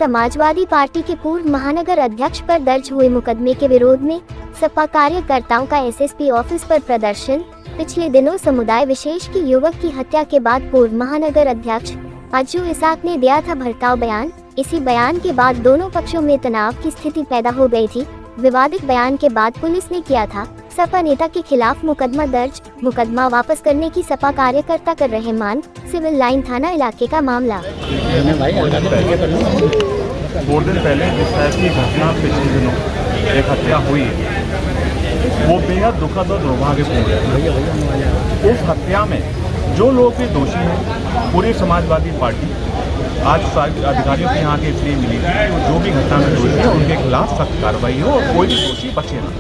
Samajwadi party के पूर्व महानगर अध्यक्ष पर दर्ज हुए मुकदमे के विरोध में सपा कार्यकर्ताओं का एसएसपी ऑफिस पर प्रदर्शन। पिछले दिनों समुदाय विशेष की युवक की हत्या के बाद पूर्व महानगर अध्यक्ष अज्जू इसाक ने दिया था भड़काऊ बयान। इसी बयान के बाद दोनों पक्षों में तनाव की स्थिति पैदा हो गई थी। विवादित बयान के बाद पुलिस ने किया था सपा नेता के खिलाफ मुकदमा दर्ज। मुकदमा वापस करने की सपा कार्यकर्ता कर रहे मांग। सिविल लाइन थाना इलाके का मामला। 4 दिन पहले जिस टाइप की घटना पिछले दिनों एक हत्या हुई है वो बेहद दुखद और दुर्भाग्यपूर्ण है। उस हत्या में जो लोग भी दोषी हैं, पूरी समाजवादी पार्टी आज अधिकारियों के यहाँ के इसलिए मिली कि जो भी घटना में दोषी है उनके खिलाफ सख्त कार्रवाई हो और कोई भी दोषी बचे ना।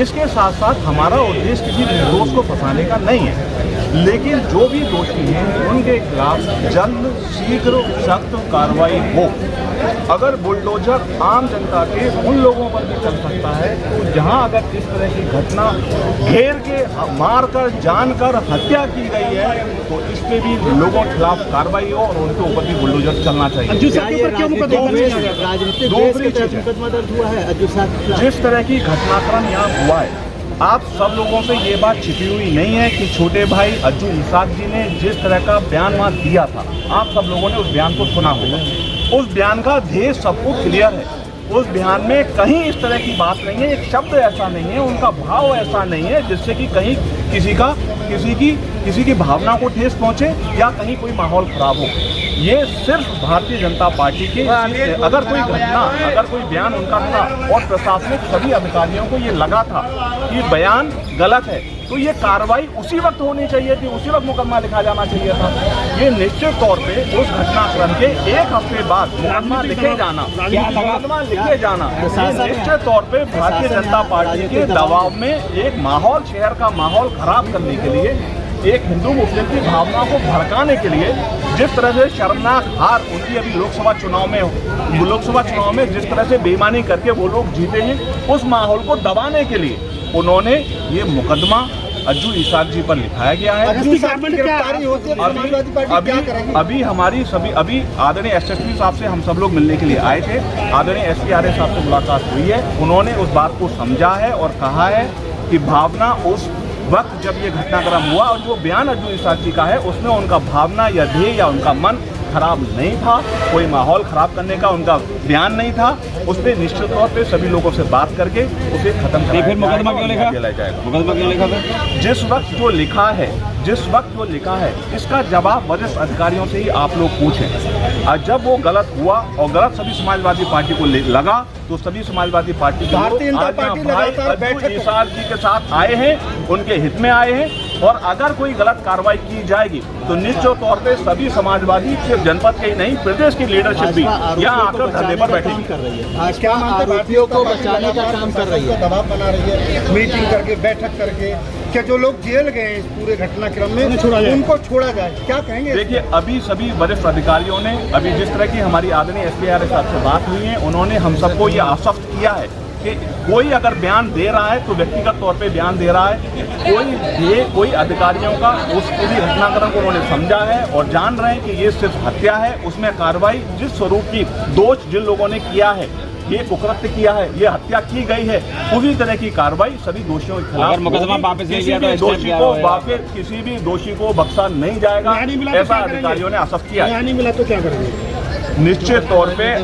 इसके साथ साथ हमारा उद्देश्य किसी निर्दोष को फंसाने का नहीं है, लेकिन जो भी दोषी हैं उनके खिलाफ जल्द शीघ्र सख्त कार्रवाई हो। अगर बुलडोजर आम जनता के उन लोगों पर भी चल सकता है तो जहां अगर इस तरह की घटना घेर के मारकर जानकर हत्या की गई है तो इस पे भी लोगों के खिलाफ कार्रवाई हो और उनके ऊपर भी बुलडोजर चलना चाहिए। जिस तरह की घटनाक्रम यहाँ हुआ है, आप सब लोगों से ये बात छिपी हुई नहीं है कि छोटे भाई अज्जू इसाक जी ने जिस तरह का बयान वहाँ दिया था, आप सब लोगों ने उस बयान को सुना होगा। उस बयान का ध्येय सबको क्लियर है। उस बयान में कहीं इस तरह की बात नहीं है, एक शब्द ऐसा नहीं है, उनका भाव ऐसा नहीं है जिससे कि कहीं किसी की भावना को ठेस पहुंचे या कहीं कोई माहौल खराब हो। ये सिर्फ भारतीय जनता पार्टी के अगर कोई घटना, अगर कोई बयान उनका था और प्रशासनिक सभी अधिकारियों को ये लगा था कि बयान गलत है तो ये कार्रवाई उसी वक्त होनी चाहिए थी, उसी वक्त मुकदमा लिखा जाना चाहिए था। ये निश्चित तौर पे उस घटनाक्रम के 1 हफ्ते बाद मुकदमा लिखे जाना निश्चित तौर पे भारतीय जनता पार्टी के दबाव में एक माहौल, शहर का माहौल खराब करने के लिए, एक हिंदू मुस्लिम की भावना को भड़काने के लिए, जिस तरह से शर्मनाक हार उनकी अभी लोकसभा चुनाव में जिस तरह से बेईमानी करके वो लोग जीते हैं, उस माहौल को दबाने के लिए उन्होंने ये मुकदमा अज्जू इसाक जी पर लिखाया गया है। अभी आदरणीय एसएसपी साहब से हम सब लोग मिलने के लिए आए थे। आदरणीय एसपी आर्य साहब से मुलाकात हुई है। उन्होंने उस बात को समझा है और कहा है कि भावना उस वक्त जब ये घटनाक्रम हुआ और जो बयान अज्जू इसाक जी का है उसमें उनका भावना या ध्येय या उनका मन खराब नहीं था, कोई माहौल खराब करने का उनका बयान नहीं था। उस पर निश्चित तौर पे सभी लोगों से बात करके उसे खत्म कराया जाएगा। जिस वक्त जो लिखा है इसका जवाब वरिष्ठ अधिकारियों से ही आप लोग पूछें। और जब वो गलत हुआ और गलत सभी समाजवादी पार्टी को लगा तो सभी समाजवादी पार्टी के लोग इसाक जी के साथ आए हैं, उनके हित में आए हैं। और अगर कोई गलत कार्रवाई की जाएगी तो निश्चित तौर पे सभी समाजवादी सिर्फ जनपद के ही नहीं, प्रदेश की लीडरशिप भी यहाँ आकर धरने पर बैठेगी कर रही है। क्या आरोपियों को बचाने का काम कर रही है, दबाव बना रही है, मीटिंग करके, बैठक करके। क्या जो लोग जेल गए इस पूरे घटनाक्रम में उनको छोड़ा जाए, क्या कहेंगे? देखिए, अभी सभी वरिष्ठ अधिकारियों ने, अभी जिस तरह की हमारी आदरणीय एसपी आर्य साहब से बात हुई है, उन्होंने हम सबको ये आश्वस्त किया है कि कोई अगर बयान दे रहा है तो व्यक्तिगत तौर पे बयान दे रहा है। कोई अधिकारियों का उस पूरी घटनाक्रम को उन्होंने समझा है और जान रहे हैं कि ये सिर्फ हत्या है। उसमें कार्रवाई जिस स्वरूप की दोष जिन लोगों ने किया है, ये कुकृत्य किया है, ये हत्या की गई है, उसी तरह की कार्रवाई सभी दोषियों के खिलाफ। मुकदमा वापस किसी भी दोषी को बख्शा नहीं जाएगा, ऐसा अधिकारियों ने आश्वस्त किया। नहीं मिला तो क्या करेंगे? निश्चित तौर पे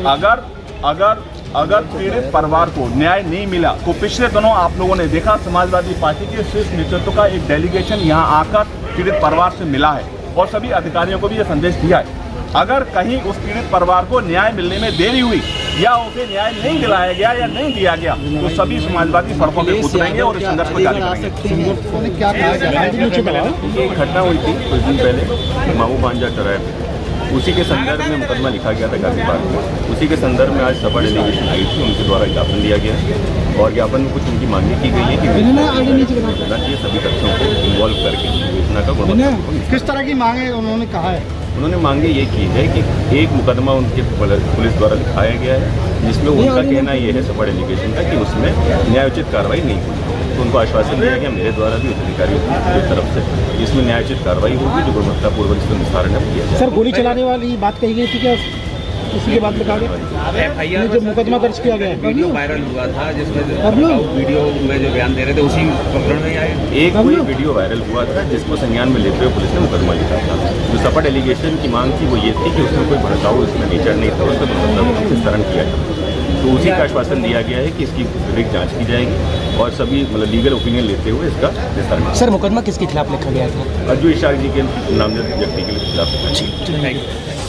अगर पीड़ित परिवार को न्याय नहीं मिला तो पिछले दिनों आप लोगों ने देखा समाजवादी पार्टी के शीर्ष नेतृत्व का एक डेलीगेशन यहाँ आकर पीड़ित परिवार से मिला है और सभी अधिकारियों को भी ये संदेश दिया है। अगर कहीं उस पीड़ित परिवार को न्याय मिलने में देरी हुई या उसे न्याय नहीं दिलाया गया या नहीं दिया गया तो सभी समाजवादी सड़कों पर उतरेंगे और इस संघर्ष को जारी करेंगे। एक घटना हुई थी कुछ दिन पहले मामू भांजा चौराहे, उसी के संदर्भ में मुकदमा लिखा गया था काफी बार में। उसी के संदर्भ में आज सपा डेलीगेशन आई थी, उनके द्वारा ज्ञापन दिया गया और ज्ञापन में कुछ उनकी मांगे की गई है कि सभी तथ्यों को इन्वॉल्व करके योजना का गुणवत्ता। किस तरह की मांगे उन्होंने कहा है? उन्होंने मांगे ये की है कि एक मुकदमा उनके पुलिस द्वारा लिखाया गया है जिसमें उनका कहना यह है सपा डेलीगेशन का कि उसमें न्यायोचित कार्रवाई नहीं हुई। तो उनको आश्वासन दिया गया मेरे द्वारा भी उच्च अधिकारियों की तरफ से इसमें न्यायोचित कार्रवाई होगी जो गुणवत्तापूर्वक इसका निस्तारण किया जाए। सर, गोली चलाने वाली बात कही गई थी क्या? इसी के बाद लिखा गया FIR जो मुकदमा दर्ज किया गया है। वीडियो वायरल हुआ था जिसमें बबलू। वीडियो में जो बयान दे रहे थे उसी प्रकरण में आए। एक कोई वीडियो वायरल हुआ था जिसको संज्ञान में लेते हुए पुलिस ने मुकदमा लिखा था। जो सपट एलिगेशन की मांग थी वो ये थी कि उसमें कोई भड़काऊ इसमें नेचर नहीं था, उसका मतलब निस्तारण किया जाए। तो उसी का आश्वासन दिया गया है कि इसकी विधिक जांच की जाएगी और सभी मतलब लीगल ओपिनियन लेते हुए इसका निस्तारण। सर मुकदमा किसके खिलाफ लिखा गया था? अज्जू इशाक जी के नामजद व्यक्ति के खिलाफ। Thank you.